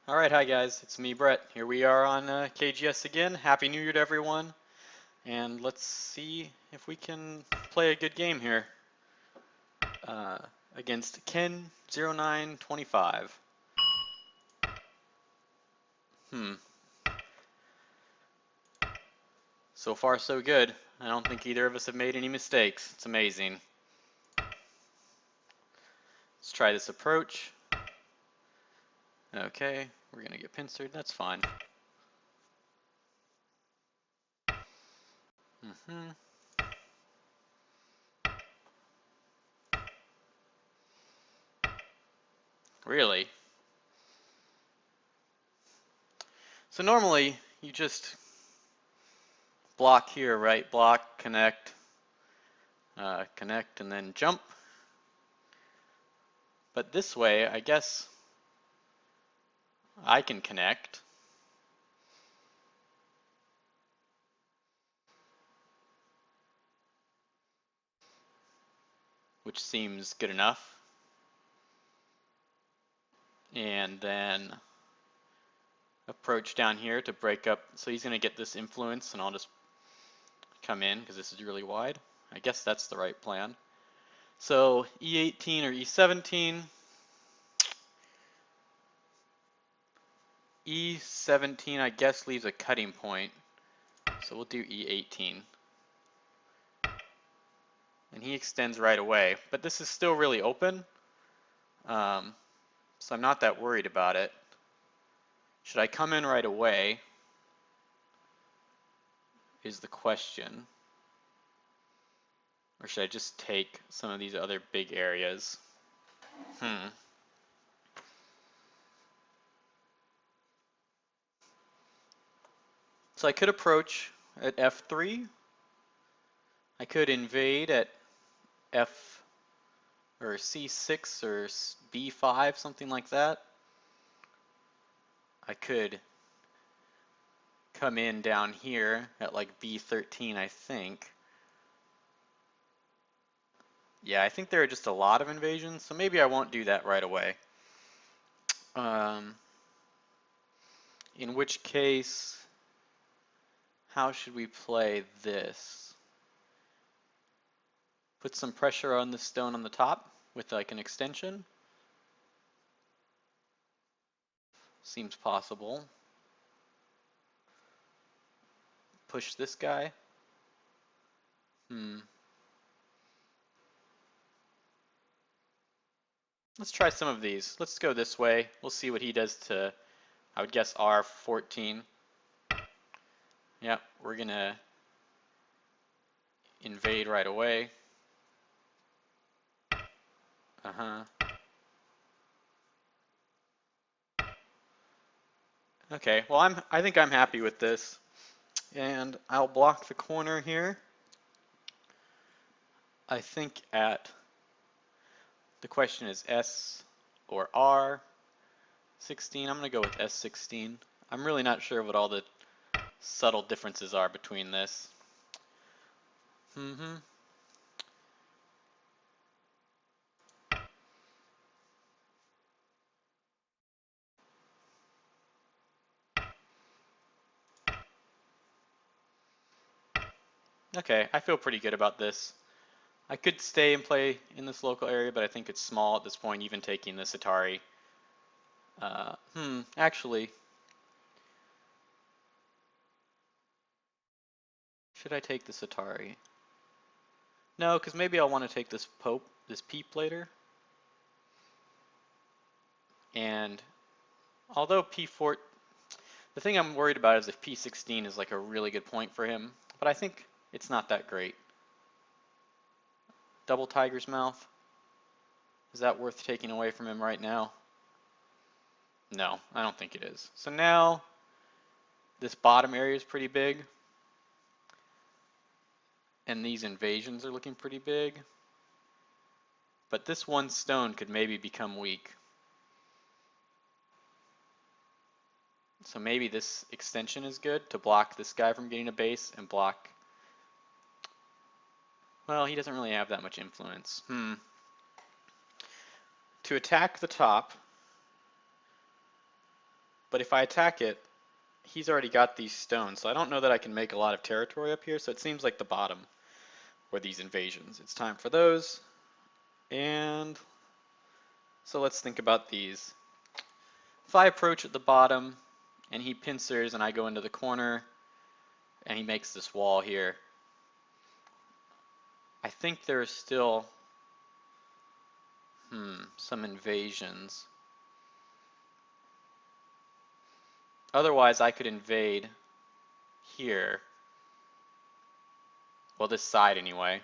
Alright, hi guys, it's me, Brett. Here we are on KGS again. Happy New Year to everyone. And let's see if we can play a good game here uh, against ken0925. Hmm, so far so good. I don't think either of us have made any mistakes. It's amazing. Let's try this approach. Okay, we're gonna get pincered, that's fine. Mm-hmm. Really? So normally, you just block here, right? Block, connect, and then jump. But this way, I guess I can connect. Which seems good enough. And then approach down here to break up. So he's going to get this influence, and I'll just come in because this is really wide. I guess that's the right plan. So E18 or E17. E17, I guess, leaves a cutting point. So we'll do E18. And he extends right away. But this is still really open. So I'm not that worried about it. Should I come in right away? Is the question. Or should I just take some of these other big areas? So I could approach at F3. I could invade at F or C6 or B5, something like that. I could come in down here at like B13, I think. Yeah, I think there are just a lot of invasions, so maybe I won't do that right away. In which case, how should we play this? Put some pressure on the stone on the top with like an extension. Seems possible. Push this guy. Let's try some of these. Let's go this way. We'll see what he does to, I would guess, R14. Yep, we're gonna invade right away. Okay, well I think I'm happy with this. And I'll block the corner here. I think the question is S or R16. I'm gonna go with S16. I'm really not sure what all the subtle differences are between this. Okay, I feel pretty good about this. I could stay and play in this local area, but I think it's small at this point, even taking this Atari. Actually, should I take this Atari? No, because maybe I'll want to take this Peep later. And although P4, the thing I'm worried about is if P16 is like a really good point for him, but I think it's not that great. Double Tiger's Mouth. Is that worth taking away from him right now? No, I don't think it is. So now this bottom area is pretty big. And these invasions are looking pretty big. But this one stone could maybe become weak. So maybe this extension is good to block this guy from getting a base and block... Well, he doesn't really have that much influence. To attack the top, But if I attack it, he's already got these stones, so I don't know that I can make a lot of territory up here, so it seems like the bottom were these invasions. It's time for those, and so let's think about these. If I approach at the bottom, and he pincers, and I go into the corner, and he makes this wall here, I think there are still some invasions. Otherwise, I could invade here. Well, this side anyway.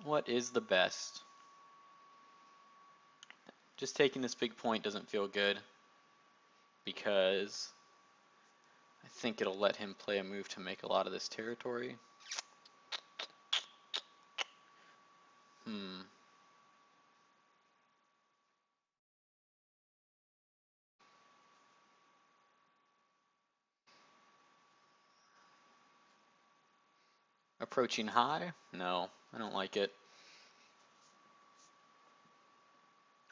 What is the best? Just taking this big point doesn't feel good because I think it'll let him play a move to make a lot of this territory. Approaching high? No, I don't like it.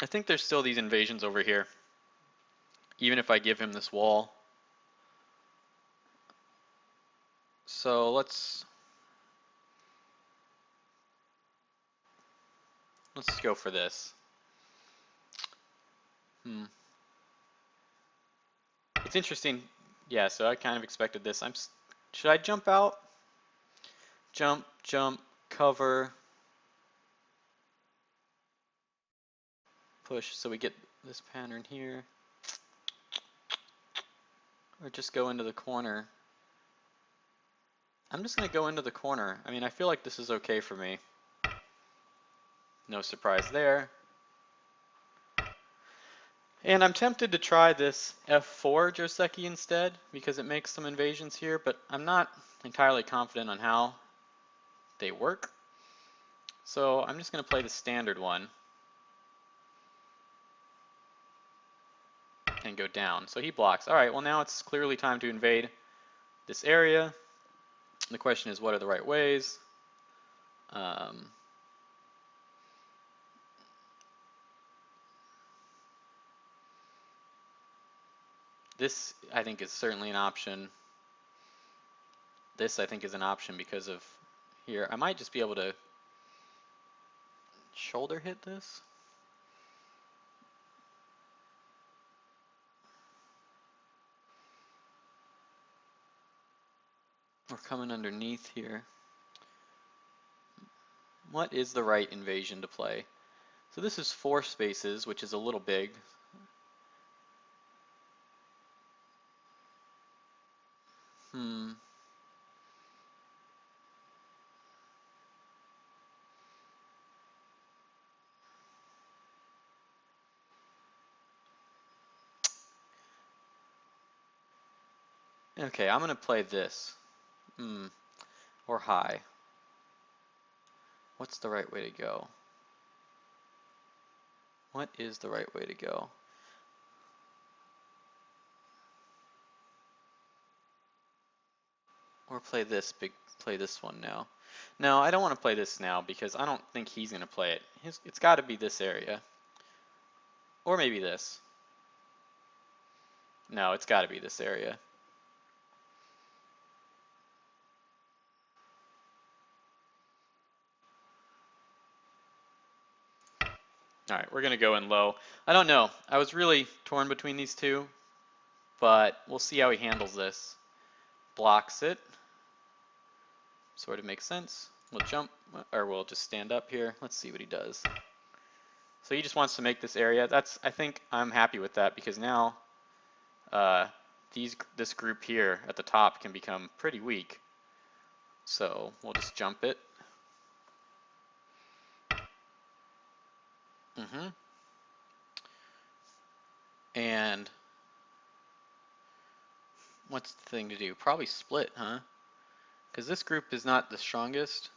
I think there's still these invasions over here, even if I give him this wall. So let's go for this. It's interesting. Yeah, so I kind of expected this. Should I jump out? Jump, jump, cover, push, so we get this pattern here. Or just go into the corner. I'm just going to go into the corner. I mean, I feel like this is okay for me. No surprise there. And I'm tempted to try this F4 Joseki instead, because it makes some invasions here, but I'm not entirely confident on how they work. So I'm just going to play the standard one and go down. So he blocks. All right, well now it's clearly time to invade this area. The question is, what are the right ways? This, I think, is certainly an option. This, I think, is an option because of here. I might just be able to shoulder hit this. We're coming underneath here. What is the right invasion to play? So this is 4 spaces, which is a little big. Okay, I'm going to play this. Or high. What's the right way to go? What is the right way to go? Or play this one now. No, I don't want to play this now because I don't think he's going to play it. It's got to be this area. Or maybe this. No, it's got to be this area. All right, we're going to go in low. I don't know. I was really torn between these two, but we'll see how he handles this. Blocks it. Sort of makes sense. We'll jump, or we'll just stand up here. Let's see what he does. So he just wants to make this area. I think I'm happy with that because now this group here at the top can become pretty weak. So we'll just jump it. And what's the thing to do? Probably split, huh? Because this group is not the strongest.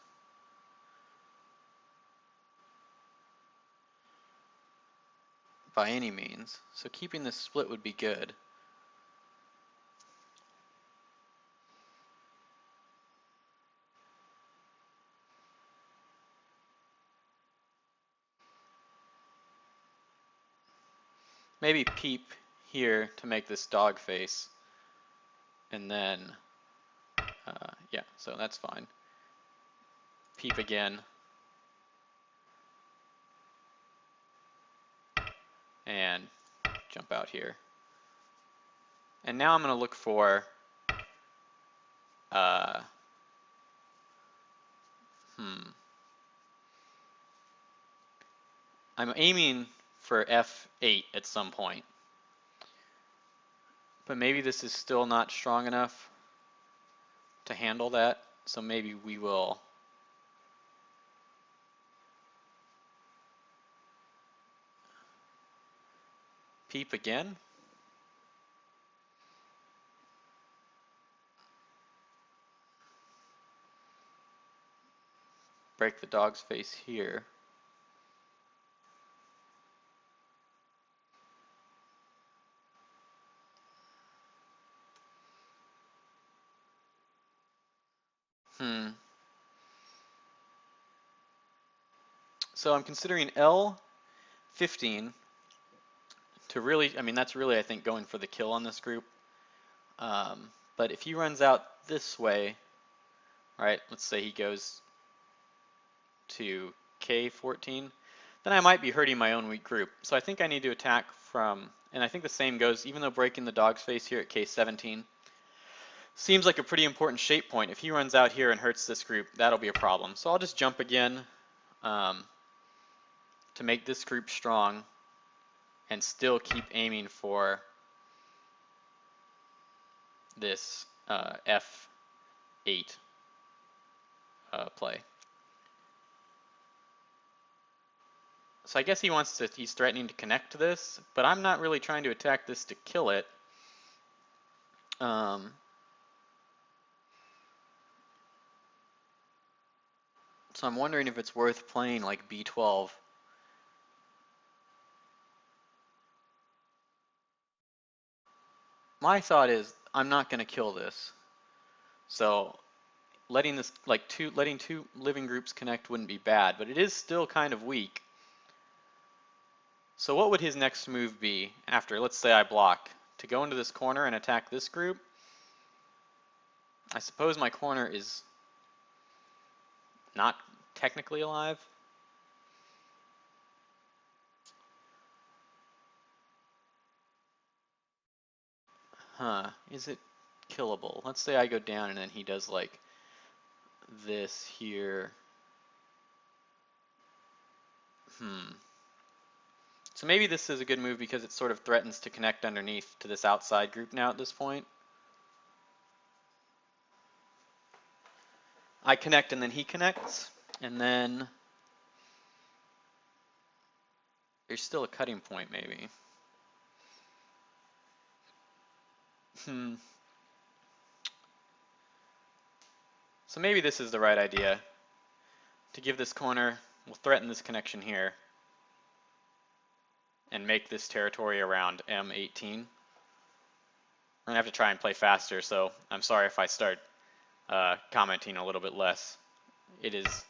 By any means. So keeping this split would be good. maybe peep here to make this dog face, and then, yeah, so that's fine. Peep again, and jump out here. And now I'm going to look for, I'm aiming for F8 at some point. But maybe this is still not strong enough to handle that, so maybe we will peep again. Break the dog's face here. So I'm considering L15 to really, I mean, that's really, I think, going for the kill on this group. But if he runs out this way, right, let's say he goes to K14, then I might be hurting my own weak group. So I think I need to attack from, and I think the same goes, even though breaking the dog's face here at K17 seems like a pretty important shape point. If he runs out here and hurts this group, that'll be a problem. So I'll just jump again to make this group strong and still keep aiming for this F8 play. So I guess he wants to, he's threatening to connect to this, but I'm not really trying to attack this to kill it. So I'm wondering if it's worth playing like B12. My thought is I'm not going to kill this. So letting this letting two living groups connect wouldn't be bad, but it is still kind of weak. So what would his next move be after, let's say I block, to go into this corner and attack this group? I suppose my corner is not technically alive. Is it killable? Let's say I go down and then he does like this here. So maybe this is a good move because it sort of threatens to connect underneath to this outside group now at this point. I connect and then he connects, and then there's still a cutting point maybe. So maybe this is the right idea. To give this corner, we'll threaten this connection here and make this territory around M18. I'm gonna have to try and play faster, so I'm sorry if I start commenting a little bit less. It is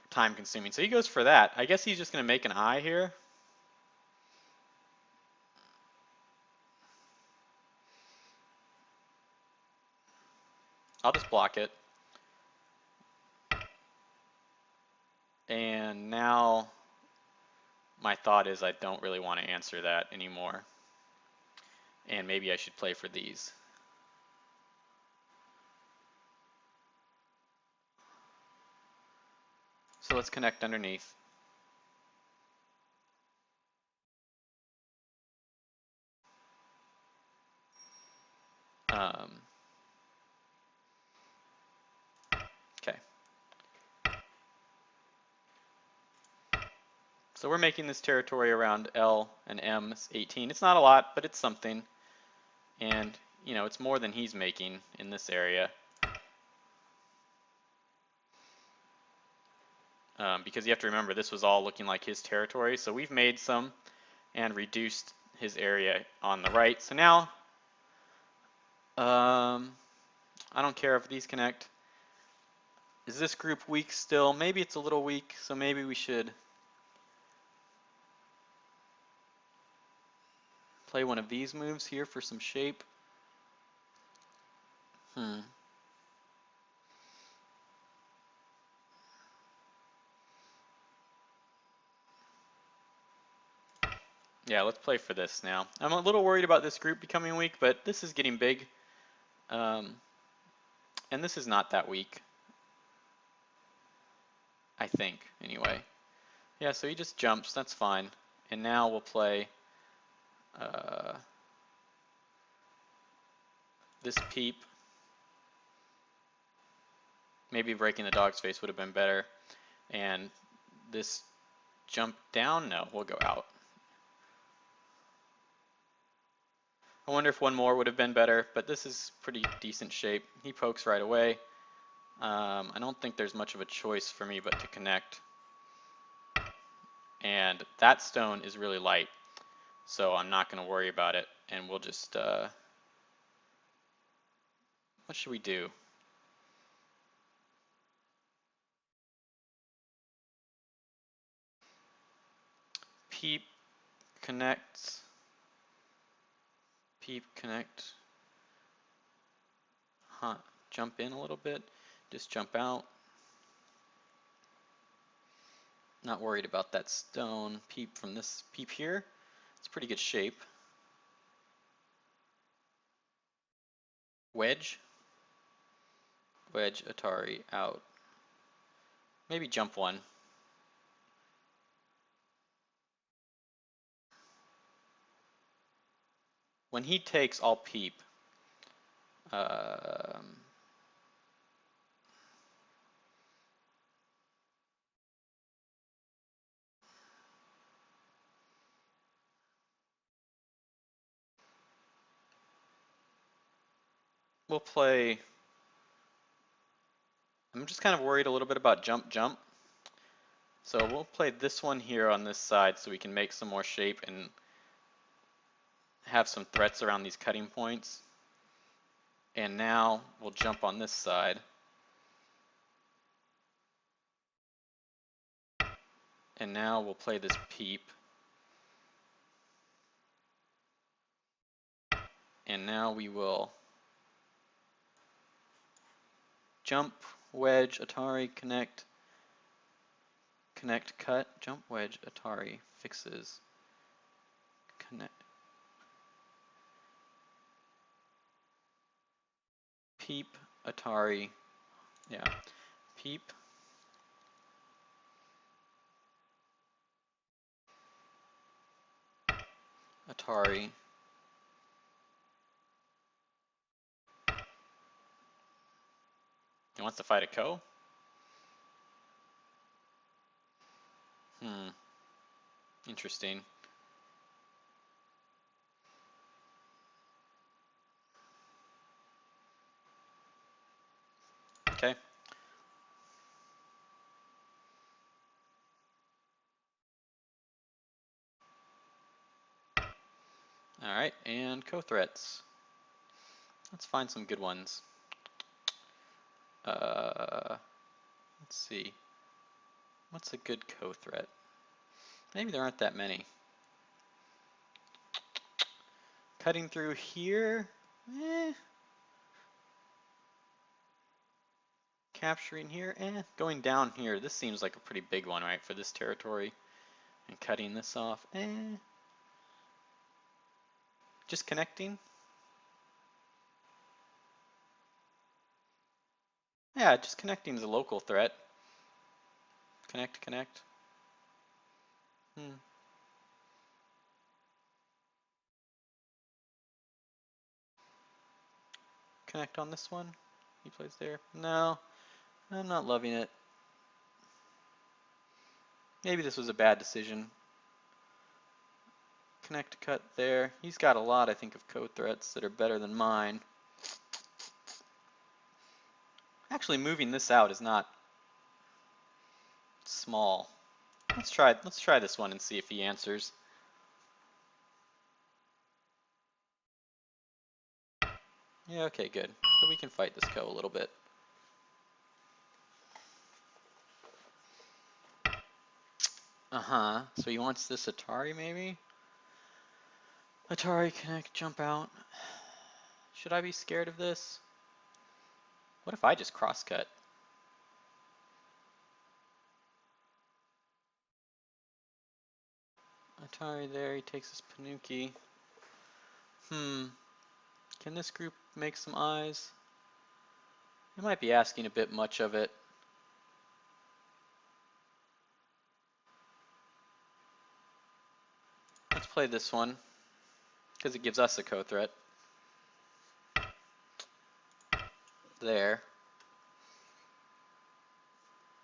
time consuming. So he goes for that. I guess he's just gonna make an I here. I'll just block it. And now my thought is I don't really want to answer that anymore. And maybe I should play for these. So let's connect underneath. Okay. So we're making this territory around L and M18. It's not a lot, but it's something. And, you know, it's more than he's making in this area. Because you have to remember, this was all looking like his territory. So we've made some and reduced his area on the right. So now, I don't care if these connect. Is this group weak still? Maybe it's a little weak, so maybe we should Play one of these moves here for some shape. Yeah, let's play for this now. I'm a little worried about this group becoming weak, but this is getting big. And this is not that weak, I think, anyway. Yeah, so he just jumps, that's fine. And now we'll play this peep. Maybe breaking the dog's face would have been better. And this jump down, no, we'll go out. I wonder if one more would have been better, but this is pretty decent shape. He pokes right away. I don't think there's much of a choice for me but to connect. And that stone is really light, so I'm not going to worry about it. And we'll just, what should we do? Peep, connect, peep, connect, jump in a little bit, just jump out. Not worried about that stone. Peep from this peep here. It's pretty good shape. Wedge. Wedge, Atari, out. Maybe jump one. When he takes, I'll peep. We'll play. I'm just kind of worried a little bit about jump, jump. So we'll play this one here on this side so we can make some more shape and have some threats around these cutting points. And now we'll jump on this side. And now we'll play this peep. And now we will jump, wedge, Atari, connect, connect, cut, jump, wedge, Atari, fixes, connect. Peep, Atari, yeah, peep, Atari, he wants to fight a Ko? Interesting. Okay. Alright, and Ko threats. Let's find some good ones. Let's see. What's a good Ko threat? Maybe there aren't that many. Cutting through here? Capturing here? Going down here. This seems like a pretty big one, right, for this territory. And cutting this off? Just connecting? Yeah, just connecting is a local threat. Connect, connect. Connect on this one. He plays there. No, I'm not loving it. Maybe this was a bad decision. Connect, cut there. He's got a lot, I think, of code threats that are better than mine. Actually, moving this out is not small. Let's try this one and see if he answers. Yeah, okay, good. So we can fight this Ko a little bit. So he wants this Atari, maybe? Atari Connect, jump out. Should I be scared of this? What if I just cross-cut? Atari there, he takes his Panuki. Can this group make some eyes? I might be asking a bit much of it. Let's play this one, because it gives us a co-threat. There.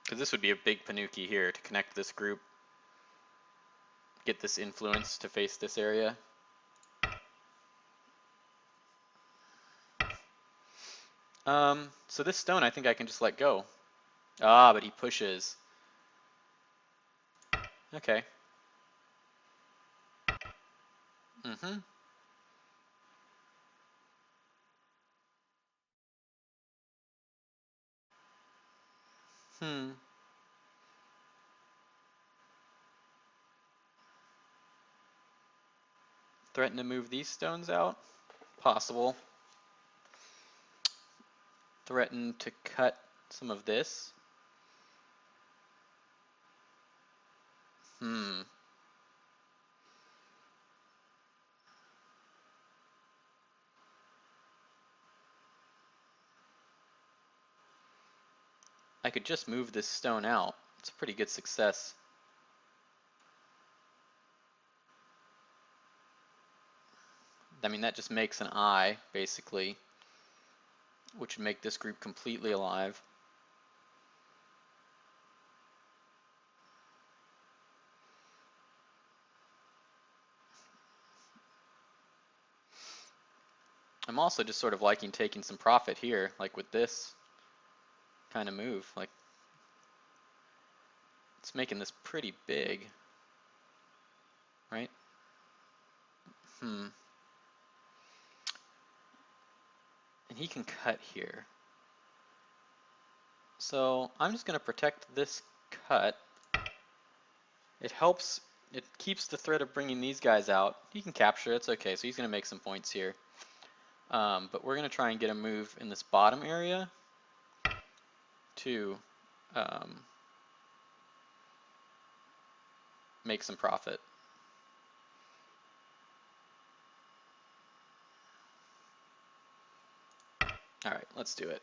Because this would be a big Panuki here to connect this group. Get this influence to face this area. So this stone I think I can just let go. Ah, but he pushes. Okay. Threaten to move these stones out? Possible. Threaten to cut some of this? I could just move this stone out. It's a pretty good success. I mean, that just makes an eye, basically, which would make this group completely alive. I'm also just sort of liking taking some profit here, like with this kind of move. Like, it's making this pretty big, right? And he can cut here. So I'm just going to protect this cut. It helps, it keeps the threat of bringing these guys out. He can capture, it's okay, so he's going to make some points here. But we're going to try and get a move in this bottom area to make some profit. All right, let's do it.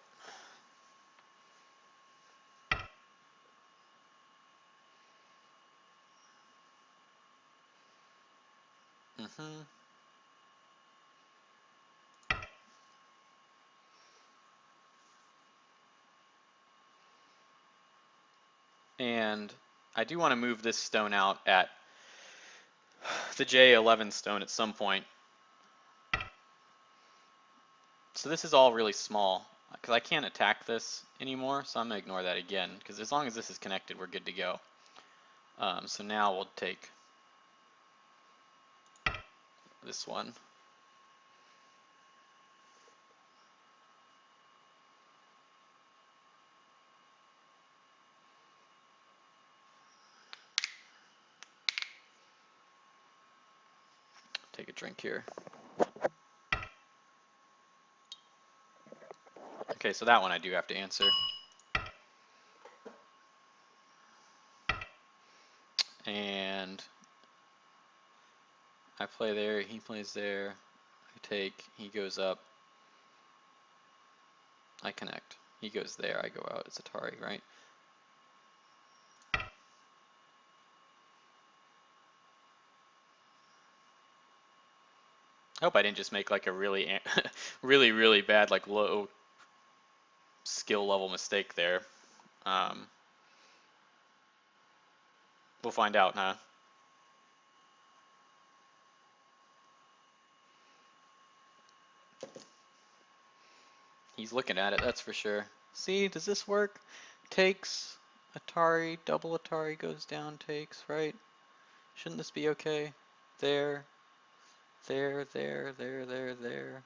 And I do want to move this stone out at the J11 stone at some point. So this is all really small, because I can't attack this anymore, so I'm going to ignore that again, because as long as this is connected, we're good to go. So now we'll take this one. Take a drink here. Okay, so that one I do have to answer. And I play there, he plays there, I take, he goes up, I connect. He goes there, I go out, it's Atari, right? I hope I didn't just make like a really, really bad, like low skill level mistake there. We'll find out, huh? He's looking at it, that's for sure. See, does this work? Takes, Atari, double Atari goes down, takes, right? Shouldn't this be okay? There, there, there, there, there, there.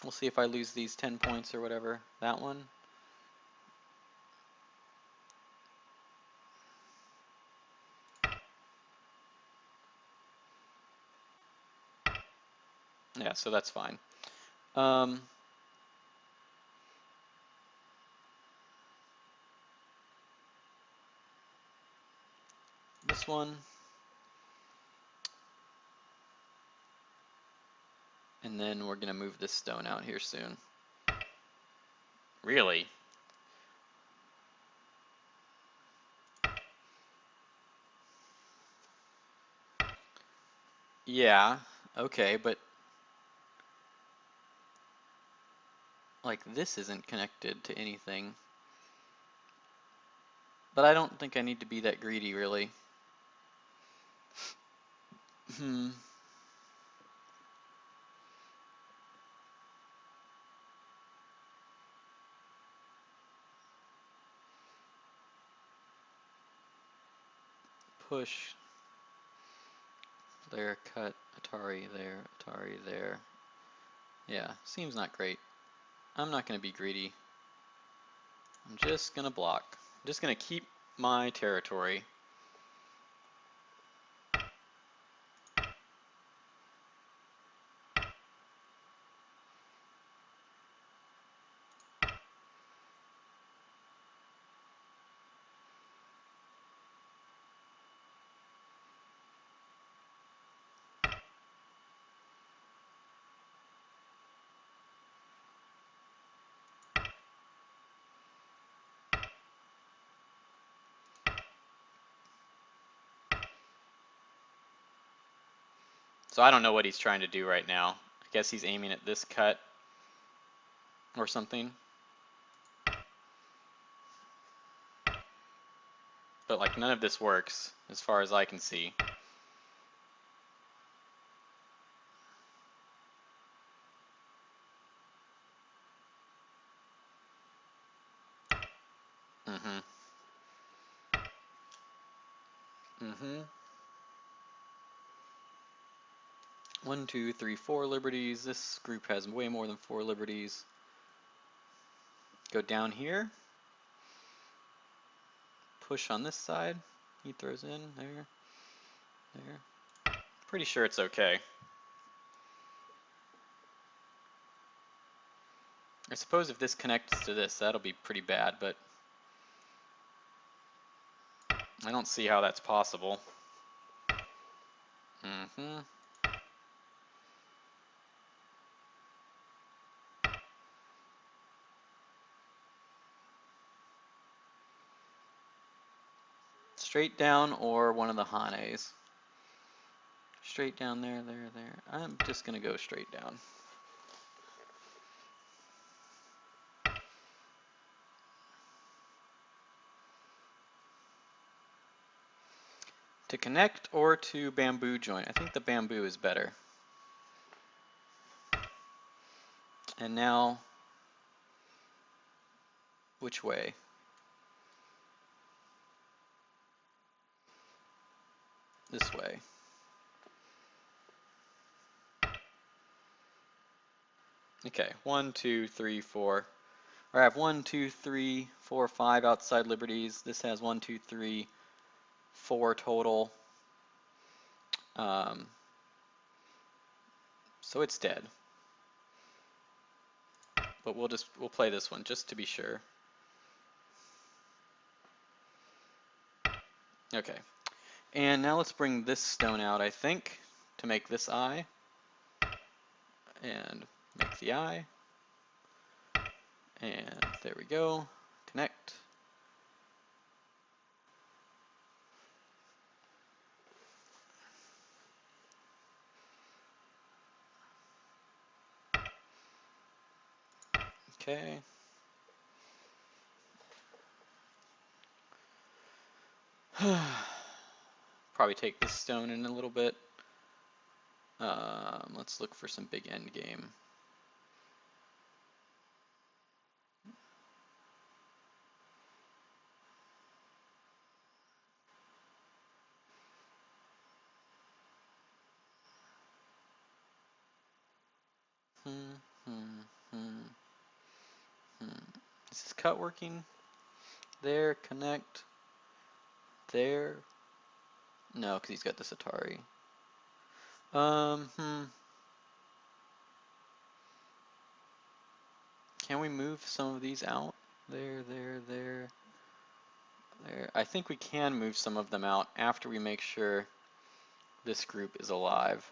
We'll see if I lose these 10 points or whatever. That one. Yeah, so that's fine. This one. And then we're going to move this stone out here soon. Really? Yeah, okay, but like this isn't connected to anything. But I don't think I need to be that greedy, really. Push. There, cut, Atari there, Atari there. Yeah, seems not great. I'm not going to be greedy. I'm just going to block. I'm just going to keep my territory. So I don't know what he's trying to do right now. I guess he's aiming at this cut or something. But like none of this works as far as I can see. Mm-hmm. Mm-hmm. 1, 2, 3, 4 liberties. This group has way more than 4 liberties. Go down here. Push on this side. He throws in there. There. Pretty sure it's okay. I suppose if this connects to this, that'll be pretty bad, but I don't see how that's possible. Mm-hmm. Straight down or one of the Hanes. Straight down there, there, there. I'm just gonna go straight down. To connect or to bamboo joint? I think the bamboo is better. And now, which way? This way. Okay, 1, 2, 3, 4. Or I have 1, 2, 3, 4, 5 outside liberties. This has 1, 2, 3, 4 total. So it's dead. But we'll play this one just to be sure. Okay. And now let's bring this stone out, I think, to make this eye. And make the eye. And there we go. Connect. Okay. Probably take this stone in a little bit. Let's look for some big end game. Is this cut working? There, connect. There. No, because he's got this Atari. Can we move some of these out? There, there, there, there. I think we can move some of them out after we make sure this group is alive.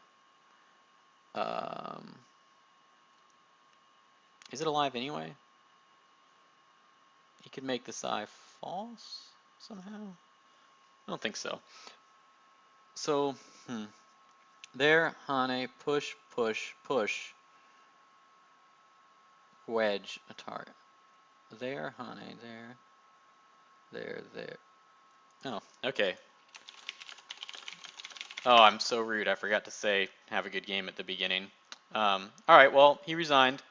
Is it alive anyway? He could make this eye false somehow? I don't think so. So, there, Hane, push, push, push. Wedge, Atari. There, Hane, there. There, there. Oh, okay. Oh, I'm so rude. I forgot to say have a good game at the beginning. Alright, well, he resigned.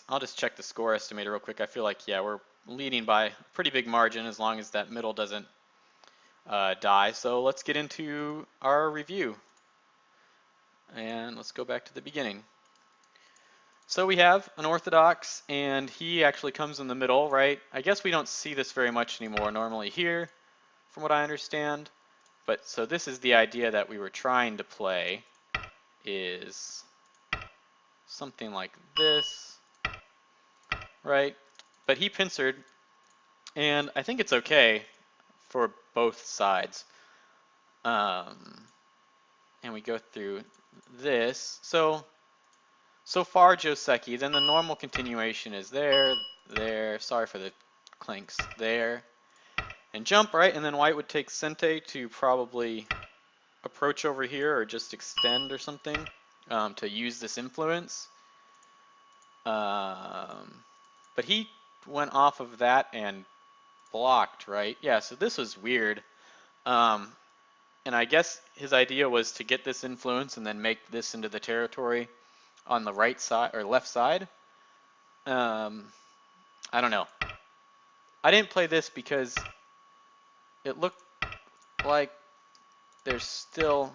I'll just check the score estimator real quick. I feel like, yeah, we're leading by a pretty big margin as long as that middle doesn't die. So let's get into our review. And let's go back to the beginning. So we have an orthodox, and he actually comes in the middle, right? I guess we don't see this very much anymore normally here, from what I understand. But so this is the idea that we were trying to play, is something like this, right? But he pincered, and I think it's okay for both sides. And we go through this. So far Joseki, then the normal continuation is there, there, sorry for the clinks, there, and jump, right? And then white would take Sente to probably approach over here or just extend or something to use this influence. But he went off of that and blocked, right? Yeah, so this was weird. And I guess his idea was to get this influence and then make this into the territory on the right side or left side. I don't know. I didn't play this because it looked like there's still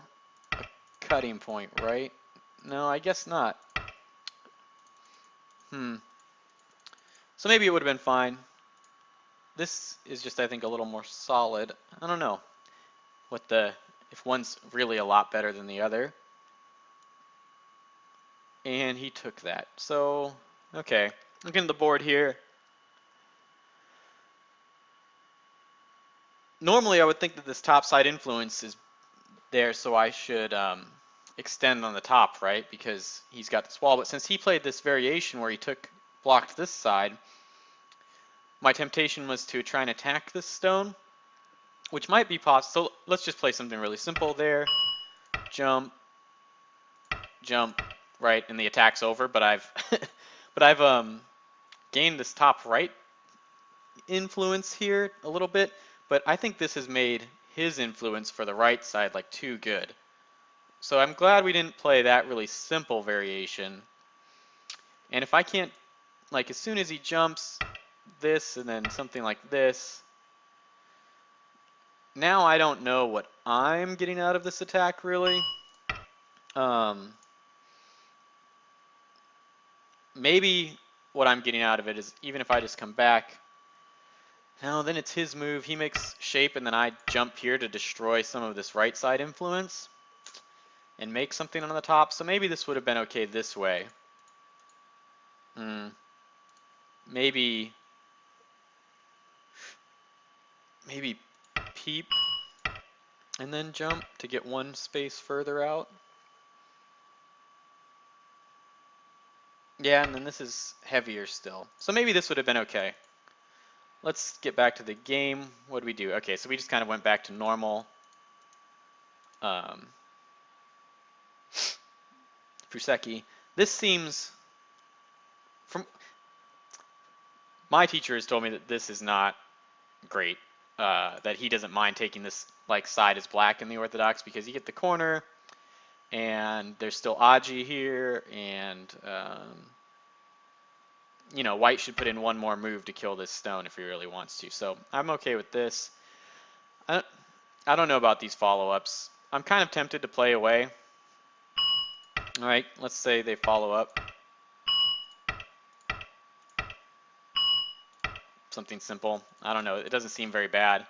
a cutting point, right? No, I guess not. So maybe it would have been fine. This is just, I think, a little more solid. I don't know if one's really a lot better than the other. And he took that. So, okay. Looking at the board here. Normally, I would think that this top side influence is there, so I should extend on the top, right? Because he's got this wall. But since he played this variation where he blocked this side, my temptation was to try and attack this stone, which might be possible. So let's just play something really simple there. Jump, jump, right, and the attack's over. But I've gained this top right influence here a little bit. But I think this has made his influence for the right side like too good. So I'm glad we didn't play that really simple variation. And if I can't, like as soon as he jumps, this and then something like this, now I don't know what I'm getting out of this attack really. Maybe what I'm getting out of it is even if I just come back, no, then it's his move. He makes shape and then I jump here to destroy some of this right side influence and make something on the top. So maybe this would have been okay this way. Maybe peep and then jump to get one space further out. Yeah, and then this is heavier still. So maybe this would have been okay. Let's get back to the game. What do we do? Okay, so we just kind of went back to normal. Fuseki. This seems, from my teacher has told me that this is not great. That he doesn't mind taking this like side as black in the orthodox because you get the corner and there's still Aji here and you know, white should put in one more move to kill this stone if he really wants to. So I'm okay with this. I don't know about these follow-ups. I'm kind of tempted to play away. All right, let's say they follow up. Something simple. I don't know. It doesn't seem very bad.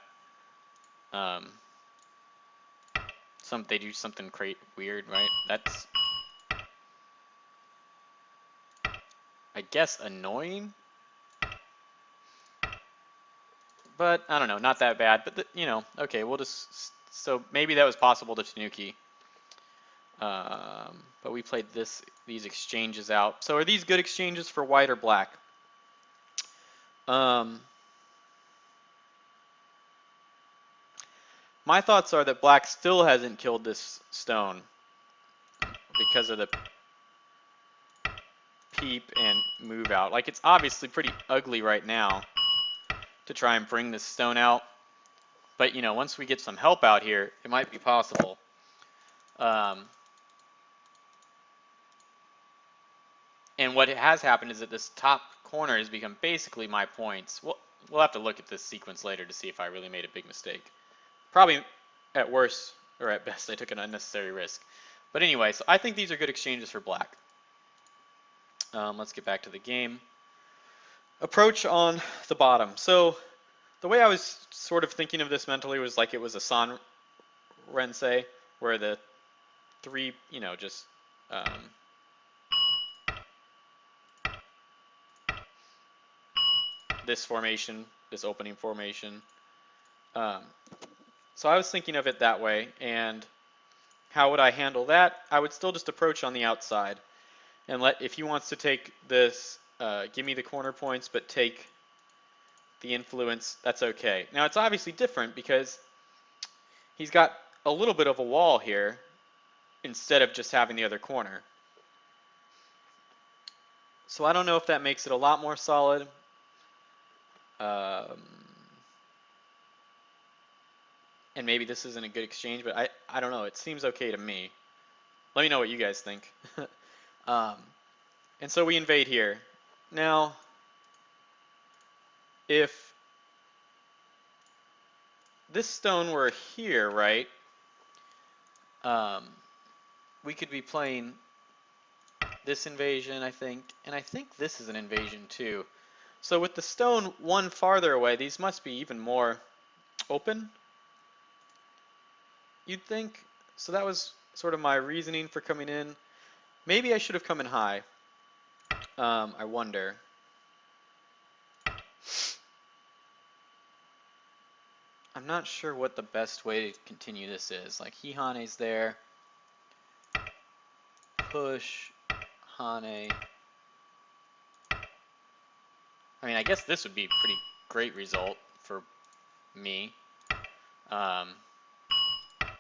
They do something weird, right? I guess, annoying. But, I don't know, not that bad. But, you know, okay, we'll just... So, maybe that was possible to Tanuki. But we played these exchanges out. So, are these good exchanges for white or black? My thoughts are that black still hasn't killed this stone because of the peep and move out. Like, it's obviously pretty ugly right now to try and bring this stone out. But, you know, once we get some help out here, it might be possible. And what has happened is that this top corner has become basically my points. We'll have to look at this sequence later to see if I really made a big mistake. Probably at worst, or at best, I took an unnecessary risk. But anyway, so I think these are good exchanges for black. Let's get back to the game. Approach on the bottom. So the way I was sort of thinking of this mentally was like it was a San Rensei, where the three, you know, just this formation, this opening formation. So I was thinking of it that way, and how would I handle that? I would still just approach on the outside, and if he wants to take this, give me the corner points, but take the influence, that's okay. Now it's obviously different because he's got a little bit of a wall here instead of just having the other corner. So I don't know if that makes it a lot more solid. And maybe this isn't a good exchange, but I don't know. It seems okay to me. Let me know what you guys think. And so we invade here. Now, if this stone were here, right, we could be playing this invasion, I think, and I think this is an invasion too. So with the stone one farther away, these must be even more open, you'd think. So that was sort of my reasoning for coming in. Maybe I should have come in high. I wonder. I'm not sure what the best way to continue this is. Like, Hihane's there. Push. Hane. I mean, I guess this would be a pretty great result for me.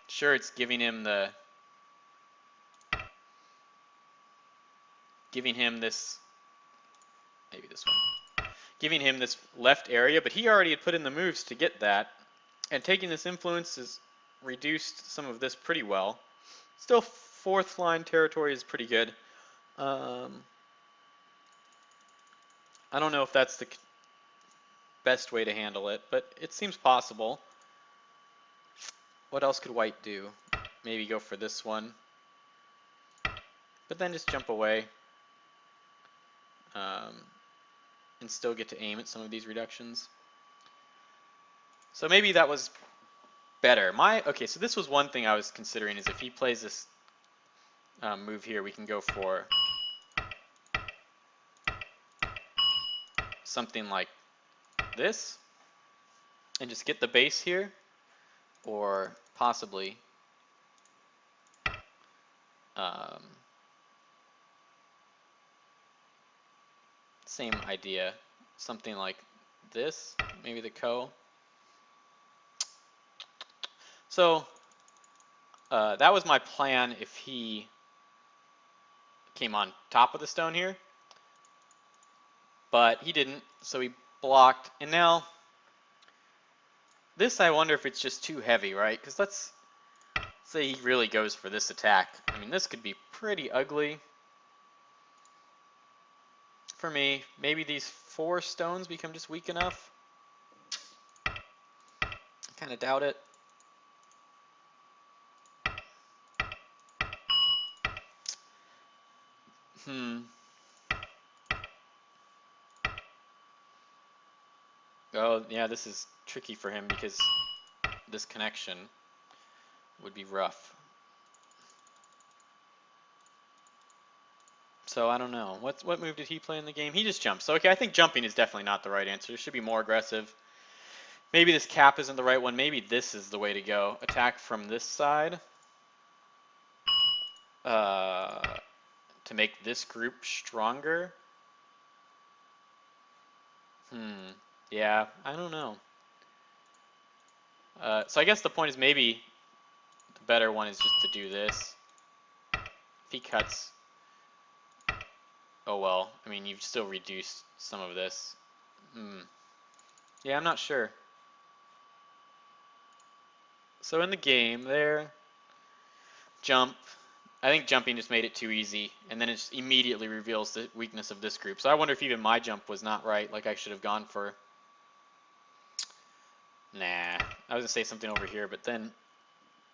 Sure, it's giving him this, maybe this one, giving him this left area, but he already had put in the moves to get that, and taking this influence has reduced some of this pretty well. Still, fourth line territory is pretty good. I don't know if that's the best way to handle it, but it seems possible. What else could white do? Maybe go for this one, but then just jump away and still get to aim at some of these reductions. So maybe that was better. Okay, so this was one thing I was considering, is if he plays this move here, we can go for something like this and just get the base here, or possibly same idea, something like this, maybe the ko. So that was my plan if he came on top of the stone here, but he didn't, so he blocked. And now this, I wonder if it's just too heavy, right? Because let's say he really goes for this attack. I mean, this could be pretty ugly for me. Maybe these 4 stones become just weak enough. I kind of doubt it. Oh, yeah, this is tricky for him because this connection would be rough. So I don't know. What move did he play in the game? He just jumped. So okay, I think jumping is definitely not the right answer. It should be more aggressive. Maybe this cap isn't the right one. Maybe this is the way to go. Attack from this side to make this group stronger. Yeah, I don't know. So I guess the point is maybe the better one is just to do this. If he cuts, oh well. I mean, you've still reduced some of this. Yeah, I'm not sure. So in the game there, jump. I think jumping just made it too easy, and then it just immediately reveals the weakness of this group. So I wonder if even my jump was not right, like I should have gone for. Nah, I was gonna say something over here, but then,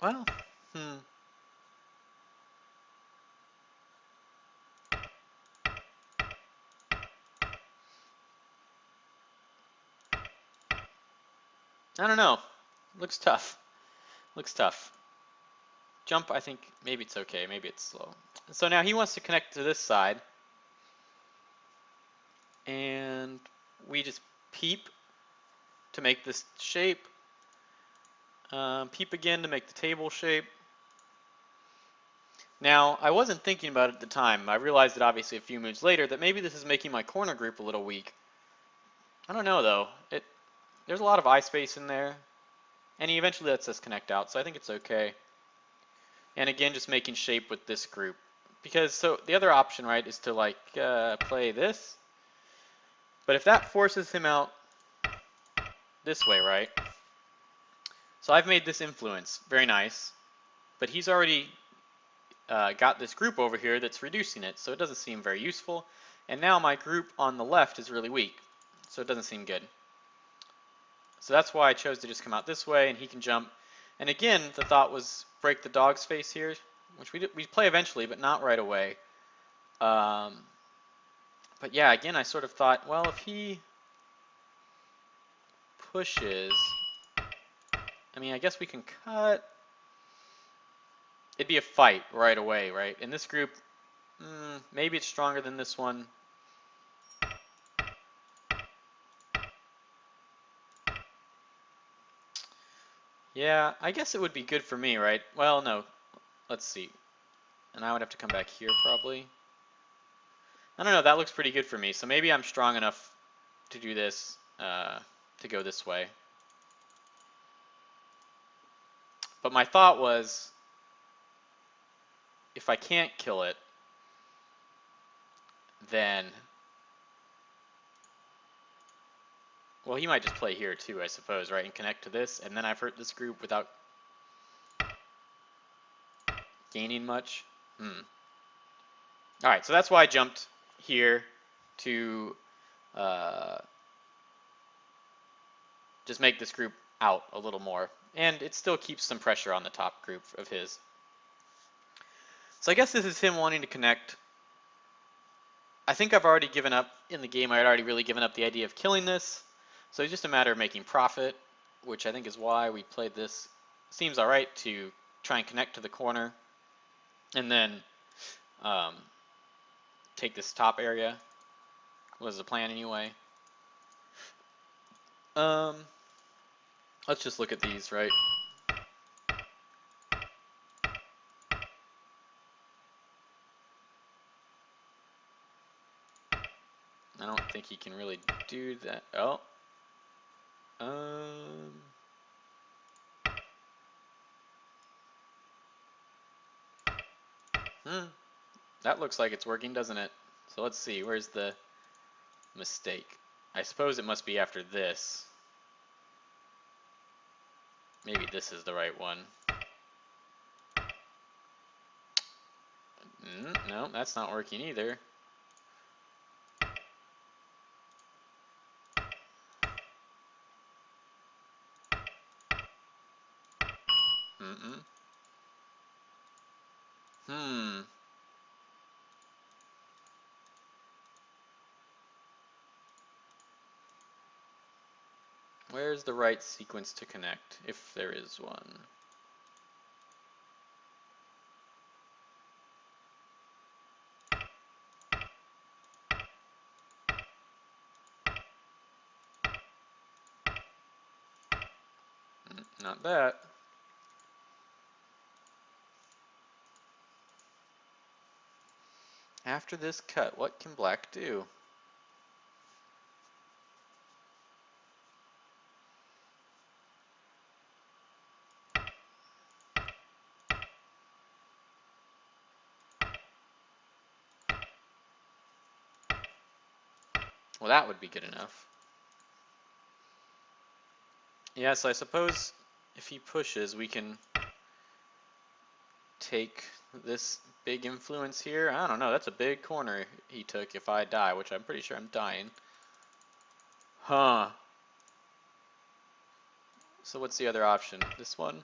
well, I don't know. Looks tough. Looks tough. Jump, I think maybe it's okay. Maybe it's slow. So now he wants to connect to this side, and we just peep to make this shape. Peep again to make the table shape. Now, I wasn't thinking about it at the time. I realized it obviously a few moves later that maybe this is making my corner group a little weak. I don't know though. There's a lot of eye space in there, and he eventually lets us connect out, so I think it's okay. And again, just making shape with this group. Because, so the other option, right, is to like play this. But if that forces him out this way, right? So I've made this influence, very nice. But he's already got this group over here that's reducing it, so it doesn't seem very useful. And now my group on the left is really weak, so it doesn't seem good. So that's why I chose to just come out this way, and he can jump. And again, the thought was break the dog's face here, which we play eventually, but not right away. But yeah, again, I sort of thought, well, if he pushes, I mean, I guess we can cut. It'd be a fight right away, right? In this group, maybe it's stronger than this one. Yeah, I guess it would be good for me, right? Well, no. Let's see. And I would have to come back here probably. I don't know, that looks pretty good for me. So maybe I'm strong enough to do this, to go this way. But my thought was, if I can't kill it, then, well, he might just play here too, I suppose, right? And connect to this, and then I've hurt this group without gaining much. Alright, so that's why I jumped here to just make this group out a little more. And it still keeps some pressure on the top group of his. So I guess this is him wanting to connect. I think I've already given up in the game. I had already really given up the idea of killing this. So it's just a matter of making profit, which I think is why we played this. Seems alright to try and connect to the corner and then take this top area. Was the plan anyway. Let's just look at these, right? I don't think he can really do that. Oh. That looks like it's working, doesn't it? So let's see, where's the mistake? I suppose it must be after this. Maybe this is the right one. No, that's not working either. Where's the right sequence to connect, if there is one? Not that. After this cut, what can black do? Well, that would be good enough. Yeah, so I suppose if he pushes, we can take this big influence here. I don't know, that's a big corner he took if I die, which I'm pretty sure I'm dying. Huh. So what's the other option? This one?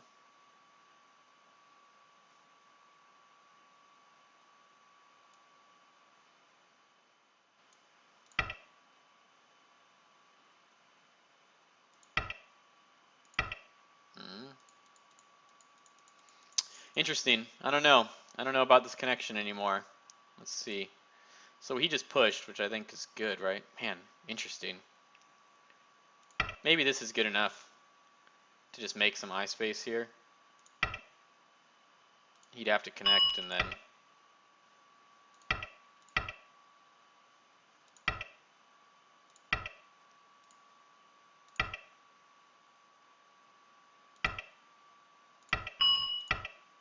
Hmm. Interesting. I don't know. I don't know about this connection anymore. Let's see. So he just pushed, which I think is good, right? Man, interesting. Maybe this is good enough to just make some eye space here. He'd have to connect and then...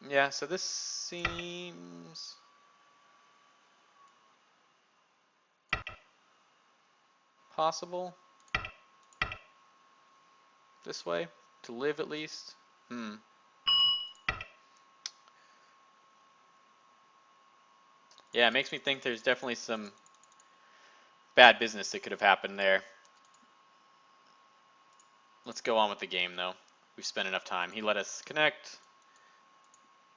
Yeah, so this seems... possible. This way. To live at least. Yeah, it makes me think there's definitely some bad business that could have happened there. Let's go on with the game, though. We've spent enough time. He let us connect.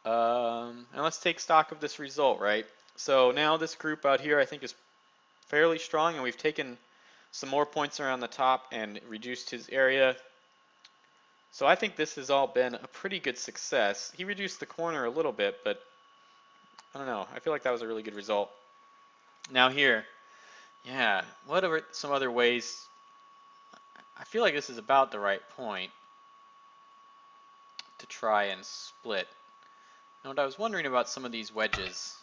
And let's take stock of this result, right? So now this group out here I think is fairly strong, and we've taken some more points around the top and reduced his area. So I think this has all been a pretty good success. He reduced the corner a little bit, but I don't know. I feel like that was a really good result. Now here, yeah, what are some other ways? I feel like this is about the right point to try and split. Now, what I was wondering about some of these wedges.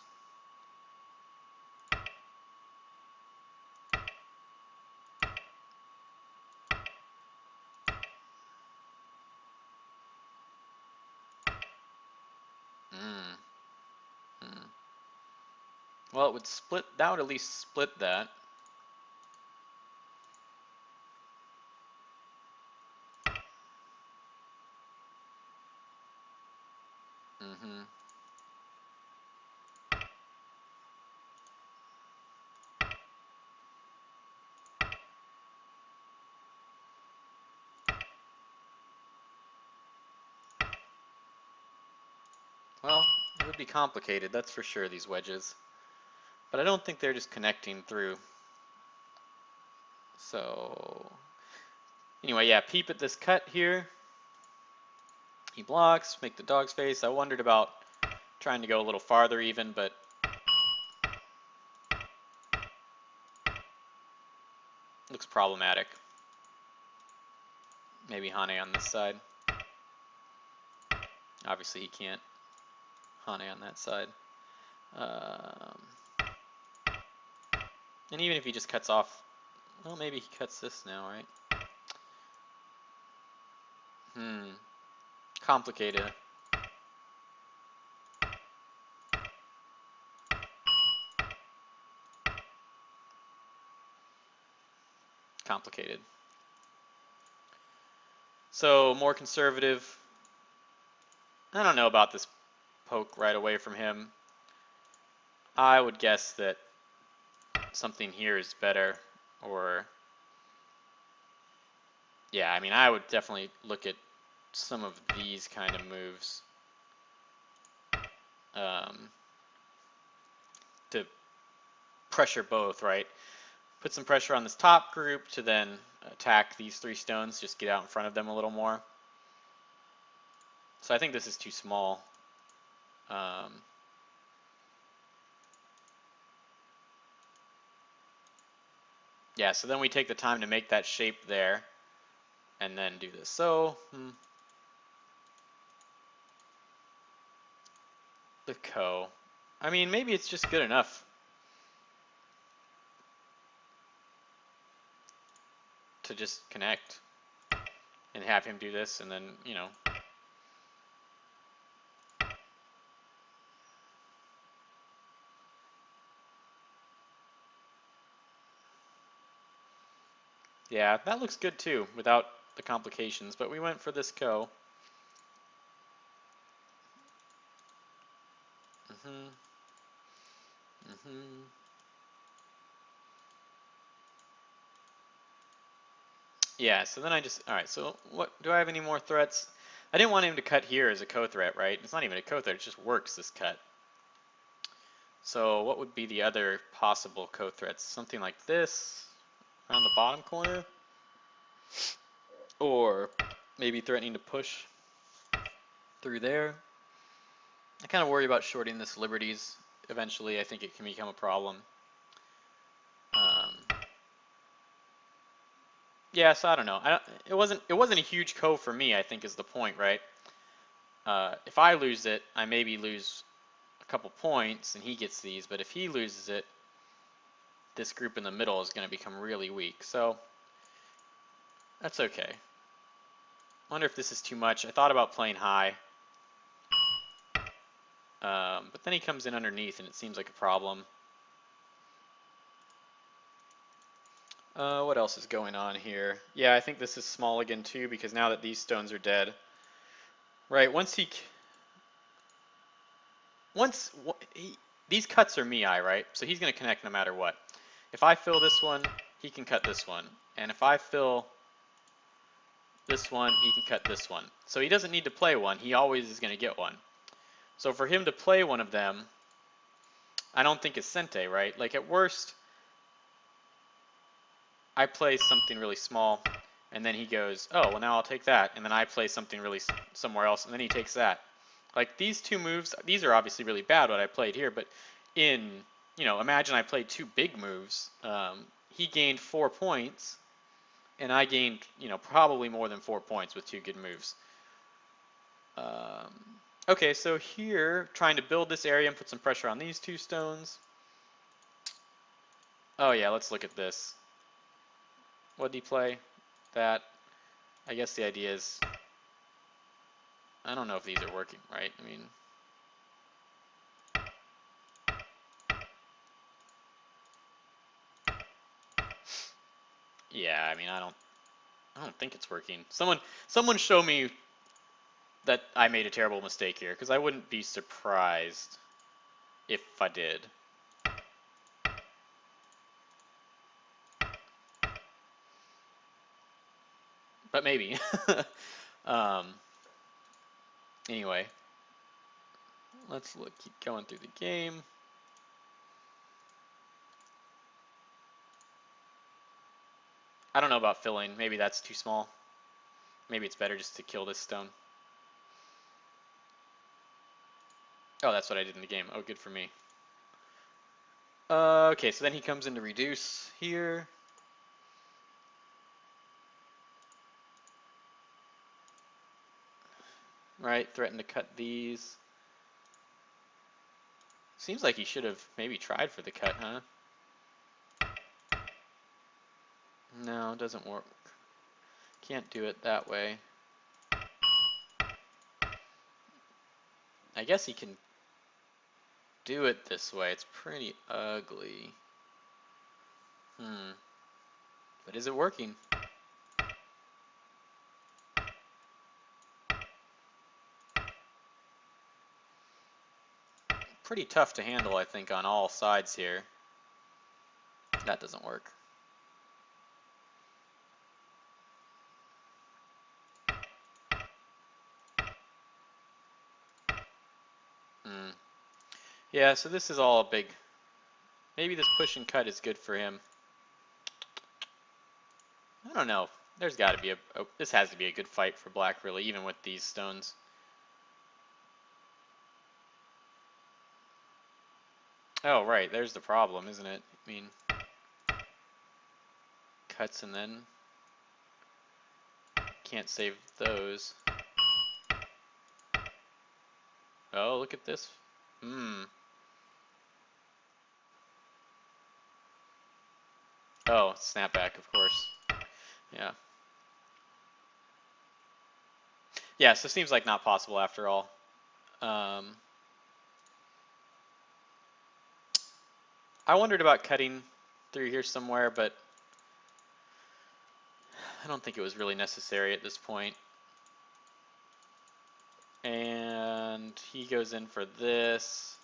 Mm, mm. Well, it would split, that would at least split that. Mm-hmm. Well, it would be complicated, that's for sure, these wedges. But I don't think they're just connecting through. So, anyway, yeah, peep at this cut here. He blocks, make the dog's face. I wondered about trying to go a little farther even, but looks problematic. Maybe Hane on this side. Obviously he can't Hane on that side. And even if he just cuts off, well, maybe he cuts this now, right? Complicated. Complicated. So, more conservative. I don't know about this poke right away from him. I would guess that something here is better, or... Yeah, I mean, I would definitely look at some of these kind of moves to pressure both, right? Put some pressure on this top group to then attack these three stones, just get out in front of them a little more. So I think this is too small. Yeah, so then we take the time to make that shape there and then do this. So, the Ko. I mean, maybe it's just good enough to just connect and have him do this, and then, you know. Yeah, that looks good too, without the complications, but we went for this Ko. Mm-hmm. Mm-hmm. Yeah, so then I just, all right, so what, do I have any more threats? I didn't want him to cut here as a co-threat, right? It's not even a co-threat, it just works, this cut. So what would be the other possible co-threats? Something like this, around the bottom corner? Or maybe threatening to push through there. I kind of worry about shorting this Liberties. Eventually, I think it can become a problem. Yeah, so I don't know. It wasn't a huge co for me, I think is the point, right? If I lose it, I maybe lose a couple points and he gets these, but if he loses it, this group in the middle is going to become really weak. So that's okay. Wonder if this is too much. I thought about playing high. But then he comes in underneath and it seems like a problem. What else is going on here? Yeah, I think this is small again too, because now that these stones are dead. Right, these cuts are Mii, right? So he's going to connect no matter what. If I fill this one, he can cut this one. And if I fill this one, he can cut this one. So he doesn't need to play one, he always is going to get one. So for him to play one of them, I don't think it's Sente, right? Like at worst, I play something really small, and then he goes, oh, well now I'll take that, and then I play something really somewhere else, and then he takes that. Like these two moves, these are obviously really bad what I played here, but in, you know, imagine I played two big moves. He gained 4 points, and I gained, you know, probably more than 4 points with two good moves. Okay, so here, trying to build this area and put some pressure on these two stones. Oh yeah, let's look at this. What did he play? That. I guess the idea is, I don't know if these are working, right? I mean, yeah, I mean, I don't think it's working. Someone show me that I made a terrible mistake here, because I wouldn't be surprised if I did. But maybe. um, anyway, let's keep going through the game. I don't know about filling. Maybe that's too small. Maybe it's better just to kill this stone. Oh, that's what I did in the game. Oh, good for me. Okay, so then he comes in to reduce here. Right, threaten to cut these. Seems like he should have maybe tried for the cut, huh? No, it doesn't work. Can't do it that way. I guess he can do it this way. It's pretty ugly. But is it working? Pretty tough to handle, I think, on all sides here. That doesn't work. Yeah, so this is all a big... Maybe this push and cut is good for him. I don't know. There's got to be this has to be a good fight for black, really, even with these stones. Oh, right. There's the problem, isn't it? I mean, cuts and then can't save those. Oh, look at this. Hmm. Oh, snapback, of course. Yeah. Yeah, so it seems like not possible after all. Um, I wondered about cutting through here somewhere, but I don't think it was really necessary at this point. And he goes in for this.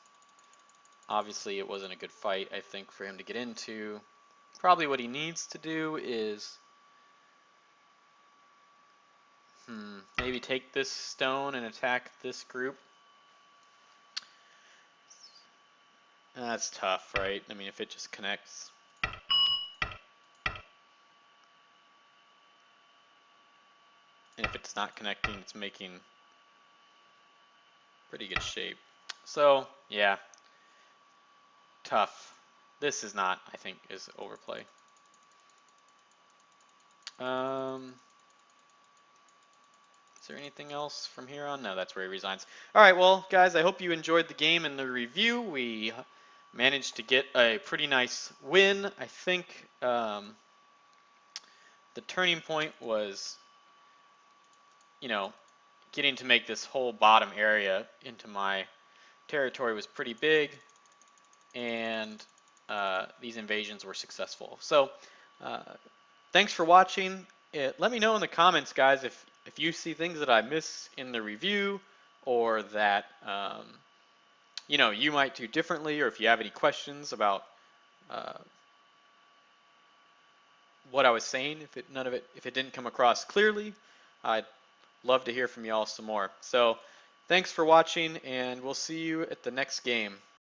Obviously, it wasn't a good fight, I think, for him to get into. Probably what he needs to do is maybe take this stone and attack this group. That's tough, right? I mean, if it just connects. And if it's not connecting, it's making pretty good shape. So, yeah, tough. This is not, I think, is overplay. Is there anything else from here on? No, that's where he resigns. All right, well, guys, I hope you enjoyed the game and the review. We managed to get a pretty nice win. I think the turning point was, you know, getting to make this whole bottom area into my territory was pretty big, and these invasions were successful. So uh, thanks for watching. Let me know in the comments, guys, if you see things that I miss in the review, or that you know, you might do differently, or if you have any questions about uh, what I was saying, if it didn't come across clearly, I'd love to hear from y'all some more. So thanks for watching, and we'll see you at the next game.